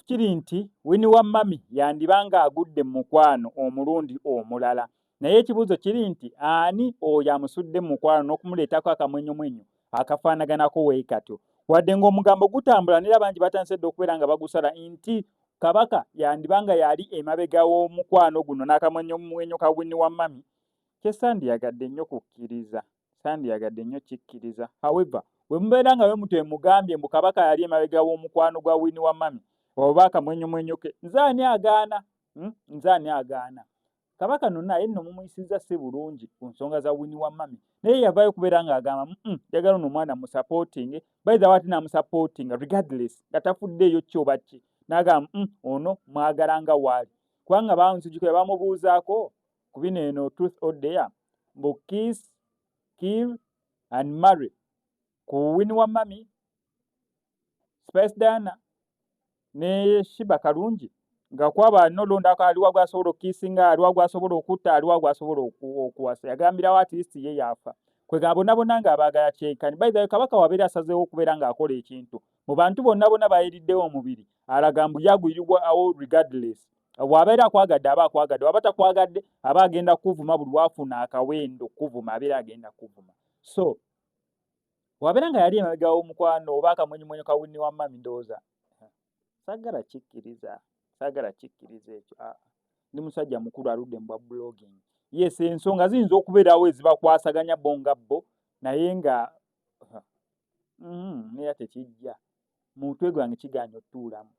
kiri nti Winnie Wamami yandibanga agudde mu mukwano omulundi omulala. Naye ekibuuzo kiri nti ani oyo amusudde mu mukwano n'okumuleetako akamwenyumwenyu akafaanaganako weekatyo. Wadde ng'omugambo gutambula n'era bangi batandise okubeera nga bagusala nti Kabaka yandibanga yali emabega w'omukwano guno n'akamwenyumwenyu ka Winnie Wamami, kye sandiyagadde nnyo kukkiriza. Sandiyagadde nnyo kikkiriza. However, bwe mubeera nga bwe mugambye mbu Kabaka yali emabega w'omukwano gwa Winnie Wamami oba akamwenyumwenyu ke, nze ani agaana? Nze ani agaana? Kabaka naye nno mumuyisizza si bulungi ku nsonga za Winnie Wamami. Naye yavaayo kubeera ng'agamba njagala ono omwana musapootinge, by the way ate namusapootinga regardless nga tafuddeeyo ki oba ki. N'agamba ono mwagala nga waali. Kubanga bamusijjukira bamubuuzaako ku bino eno Truth or Dare mbu kiss, kill and marry ku Winnie Wamami, Spice Diana ne Shiba Kalungi nga kwaba nolondako aliwa gwasobola okukiisinga, aliwa gwasobola okutta, aliwa gwasobola okuwasa. Yagambirawo at least ye yaafa. Kwegamba bonna bonna ng'abaagala kyenkani. By the way Kabaka wabeera asazeewo okubeera ng'akola ekintu. Mu bantu bonna bonna bayiriddewo omubiri alaga mbu yagwirirwawo regardless. Bw'abeera akwagadde aba akwagadde, waba takwagadde aba agenda kuvuma buli wafuna akawendo kuvuma abeera agenda kuvuma. So wabeera nga yali emabega w'omukwano oba akamwenyumwenyu ka Winnie Wamami ndowooza saagala kikkiriza ekyo. Ndi musajja mukulu aludde mu bwa blogging. Yes, ensonga ziyinza okubeerawo ezibakwasaganya bo nga bo naye nga neera tekijja mu mutwe gwange kigaanye otuulamu,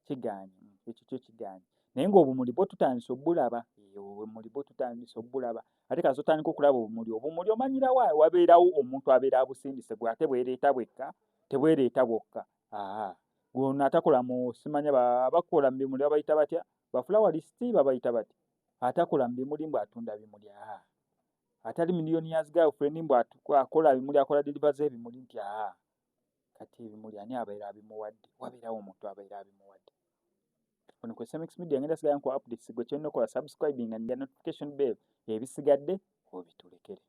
kigaanye ekyo kyo kigaanye. Naye ng'obumuli bwo tutandise obbulaba, obumuli bwo tutandise obbulaba. Ate kaso tandika okulaba obumuli omanyira wabeerawo omuntu abeera abusindise gwe ate bwereeta bwekka tebwereeta bwokka. Ono atakola mu simanya bakola mu bimuli babayita batya, baflowalist babayita batya, atakola mu bimuli mbu atunda bimuli. Atali millionaires girlfriend mbu akola bimuli, akola deliver z'ebimuli nti kati ebimuli ani abeera abimuwadde? Wabeerawo omuntu abeera abimuwadde. Ono ku SMX Media ngenda sigala nkuwa updates gwe kyonna okola subscribing and notification bell, ebisigadde obitulekere.